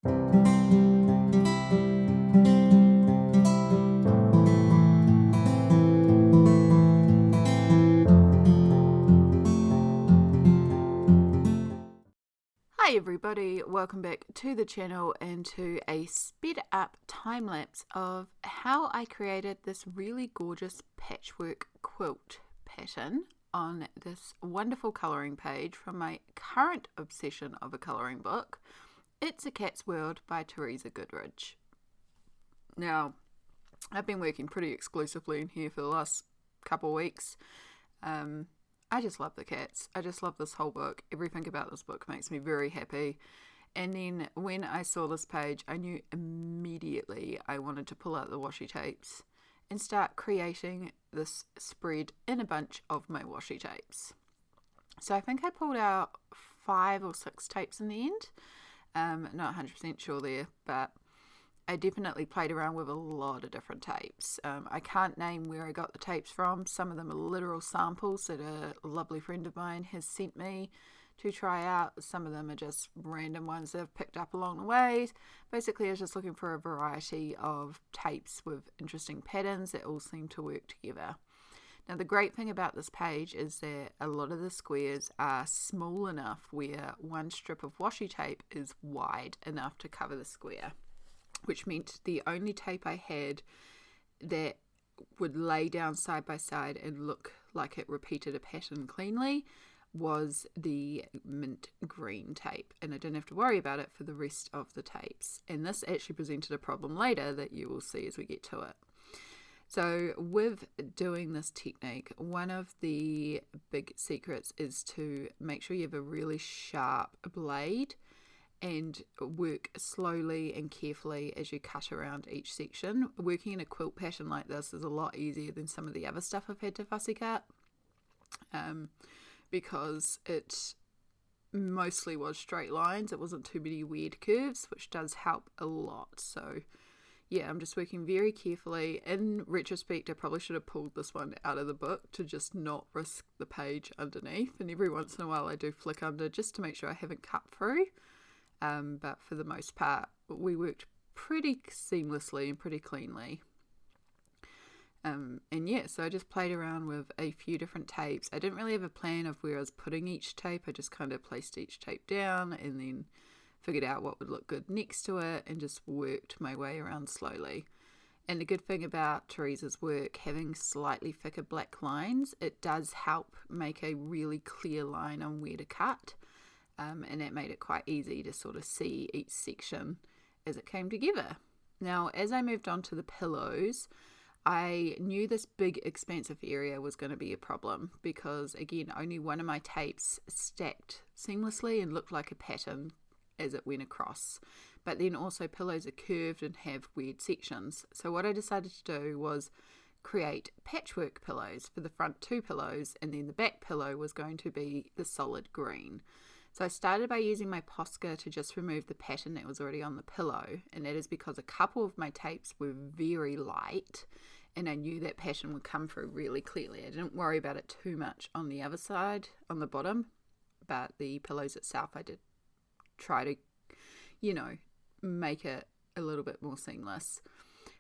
Hi everybody, welcome back to the channel and to a sped up time lapse of how I created this really gorgeous patchwork quilt pattern on this wonderful colouring page from my current obsession of a colouring book. It's A Cat's World by Teresa Goodridge. Now, I've been working pretty exclusively in here for the last couple of weeks. I just love the cats. I just love this whole book. Everything about this book makes me very happy. And then when I saw this page, I knew immediately I wanted to pull out the washi tapes and start creating this spread in a bunch of my washi tapes. So I think I pulled out 5 or 6 tapes in the end. Not 100% sure there, but I definitely played around with a lot of different tapes. I can't name where I got the tapes from. Some of them are literal samples that a lovely friend of mine has sent me to try out. Some of them are just random ones that I've picked up along the way. Basically, I was just looking for a variety of tapes with interesting patterns that all seem to work together. Now, the great thing about this page is that a lot of the squares are small enough where one strip of washi tape is wide enough to cover the square, which meant the only tape I had that would lay down side by side and look like it repeated a pattern cleanly was the mint green tape, and I didn't have to worry about it for the rest of the tapes. And this actually presented a problem later that you will see as we get to it. So with doing this technique, one of the big secrets is to make sure you have a really sharp blade and work slowly and carefully as you cut around each section. Working in a quilt pattern like this is a lot easier than some of the other stuff I've had to fussy cut, because it mostly was straight lines. It wasn't too many weird curves, which does help a lot. So yeah, I'm just working very carefully. In retrospect, I probably should have pulled this one out of the book to just not risk the page underneath, and every once in a while I do flick under just to make sure I haven't cut through. But for the most part, we worked pretty seamlessly and pretty cleanly. And yeah, so I just played around with a few different tapes. I didn't really have a plan of where I was putting each tape. I just kind of placed each tape down and then figured out what would look good next to it and just worked my way around slowly. And the good thing about Teresa's work, having slightly thicker black lines, it does help make a really clear line on where to cut. And that made it quite easy to sort of see each section as it came together. Now, as I moved on to the pillows, I knew this big expansive area was going to be a problem because, again, only one of my tapes stacked seamlessly and looked like a pattern as it went across. But then also pillows are curved and have weird sections. So what I decided to do was create patchwork pillows for the front 2 pillows, and then the back pillow was going to be the solid green. So I started by using my posca to just remove the pattern that was already on the pillow, and that is because a couple of my tapes were very light and I knew that pattern would come through really clearly. I didn't worry about it too much on the other side, on the bottom, but the pillows itself I did try to, make it a little bit more seamless.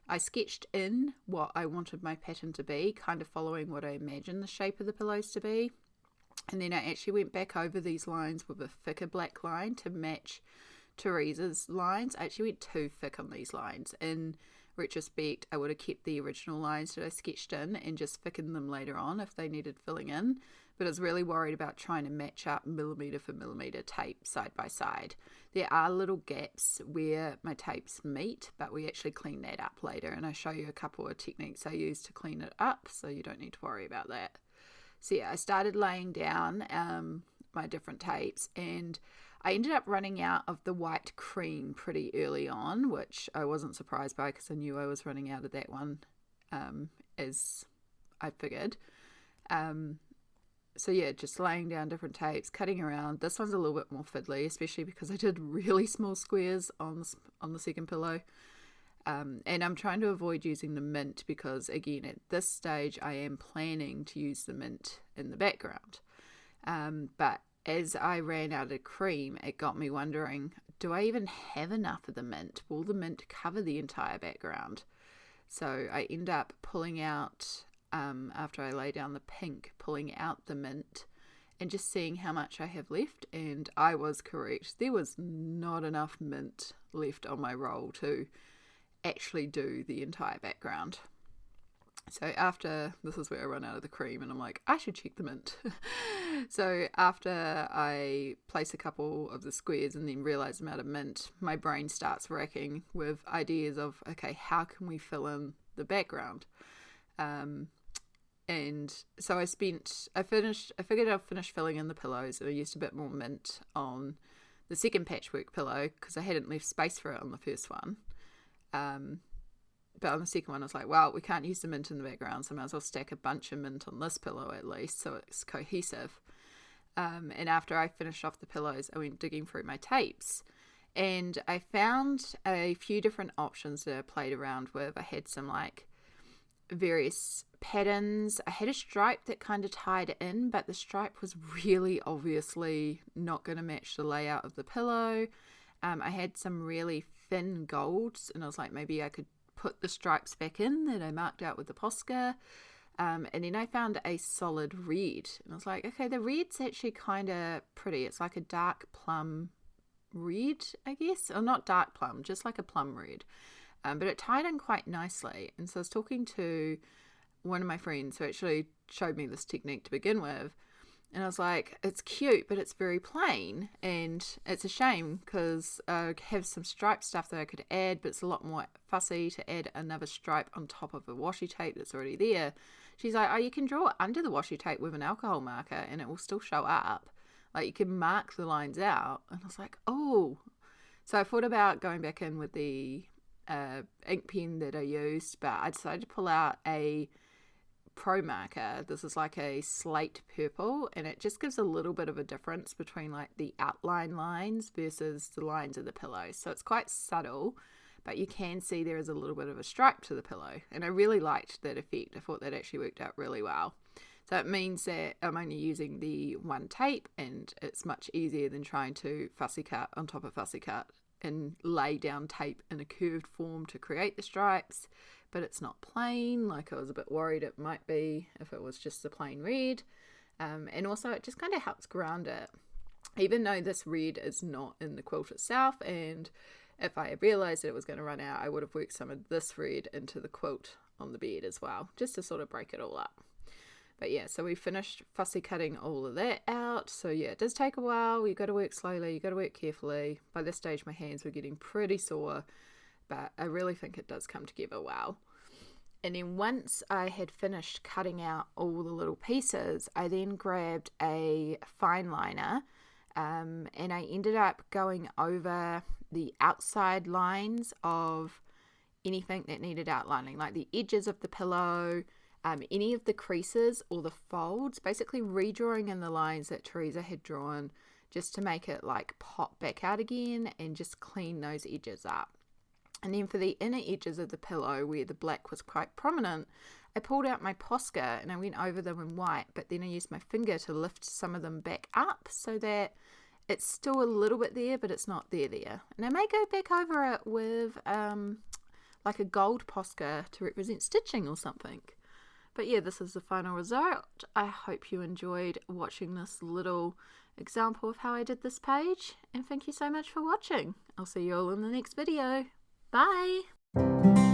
I sketched in what I wanted my pattern to be, kind of following what I imagined the shape of the pillows to be. And then I actually went back over these lines with a thicker black line to match Teresa's lines. I actually went too thick on these lines. In retrospect, I would have kept the original lines that I sketched in and just thickened them later on if they needed filling in. But I was really worried about trying to match up millimetre for millimetre tape side by side. There are little gaps where my tapes meet, but we actually clean that up later. And I show you a couple of techniques I use to clean it up, so you don't need to worry about that. So yeah, I started laying down my different tapes, and I ended up running out of the white cream pretty early on, which I wasn't surprised by because I knew I was running out of that one, as I figured. So yeah, just laying down different tapes, cutting around. This one's a little bit more fiddly, especially because I did really small squares on the second pillow. And I'm trying to avoid using the mint because, again, at this stage I am planning to use the mint in the background. But as I ran out of cream, it got me wondering, do I even have enough of the mint? Will the mint cover the entire background? So I end up pulling out, after I lay down the pink, pulling out the mint and just seeing how much I have left. And I was correct. There was not enough mint left on my roll to actually do the entire background. So after, this is where I run out of the cream and I'm like, I should check the mint. So after I place a couple of the squares and then realize I'm out of mint, my brain starts racking with ideas of, okay, how can we fill in the background? And so I figured I'd finish filling in the pillows, and I used a bit more mint on the second patchwork pillow because I hadn't left space for it on the first one. But on the second one, I was like, well, we can't use the mint in the background, so I might as well stack a bunch of mint on this pillow at least, so it's cohesive. And after I finished off the pillows, I went digging through my tapes, and I found a few different options that I played around with. I had some like various patterns. I had a stripe that kind of tied in, but the stripe was really obviously not going to match the layout of the pillow. I had some really thin golds, and I was like, maybe I could put the stripes back in that I marked out with the posca. And then I found a solid red, and I was like, okay, the red's actually kind of pretty. It's like a dark plum red, I guess, or not dark plum, just like a plum red. But it tied in quite nicely. And so I was talking to one of my friends who actually showed me this technique to begin with, and I was like, it's cute, but it's very plain, and it's a shame because I have some stripe stuff that I could add, but it's a lot more fussy to add another stripe on top of a washi tape that's already there. She's like, oh, you can draw under the washi tape with an alcohol marker and it will still show up. Like, you can mark the lines out. And I was like, oh. So I thought about going back in with the ink pen that I used, but I decided to pull out a Pro marker. This is like a slate purple, and it just gives a little bit of a difference between like the outline lines versus the lines of the pillow. So it's quite subtle, but you can see there is a little bit of a stripe to the pillow, and I really liked that effect. I thought that actually worked out really well. So it means that I'm only using the one tape, and it's much easier than trying to fussy cut on top of fussy cut and lay down tape in a curved form to create the stripes. But it's not plain, like I was a bit worried it might be if it was just the plain red. And also it just kind of helps ground it, even though this red is not in the quilt itself. And if I had realised that it was going to run out, I would have worked some of this red into the quilt on the bed as well, just to sort of break it all up. But yeah, so we finished fussy cutting all of that out. So yeah, it does take a while. You've got to work slowly, you've got to work carefully. By this stage my hands were getting pretty sore, but I really think it does come together well. And then once I had finished cutting out all the little pieces, I then grabbed a fineliner, and I ended up going over the outside lines of anything that needed outlining, like the edges of the pillow, any of the creases or the folds, basically redrawing in the lines that Teresa had drawn just to make it like pop back out again and just clean those edges up. And then for the inner edges of the pillow where the black was quite prominent, I pulled out my posca and I went over them in white, but then I used my finger to lift some of them back up so that it's still a little bit there, but it's not there. And I may go back over it with like a gold posca to represent stitching or something. But yeah, this is the final result. I hope you enjoyed watching this little example of how I did this page, and thank you so much for watching. I'll see you all in the next video. Bye!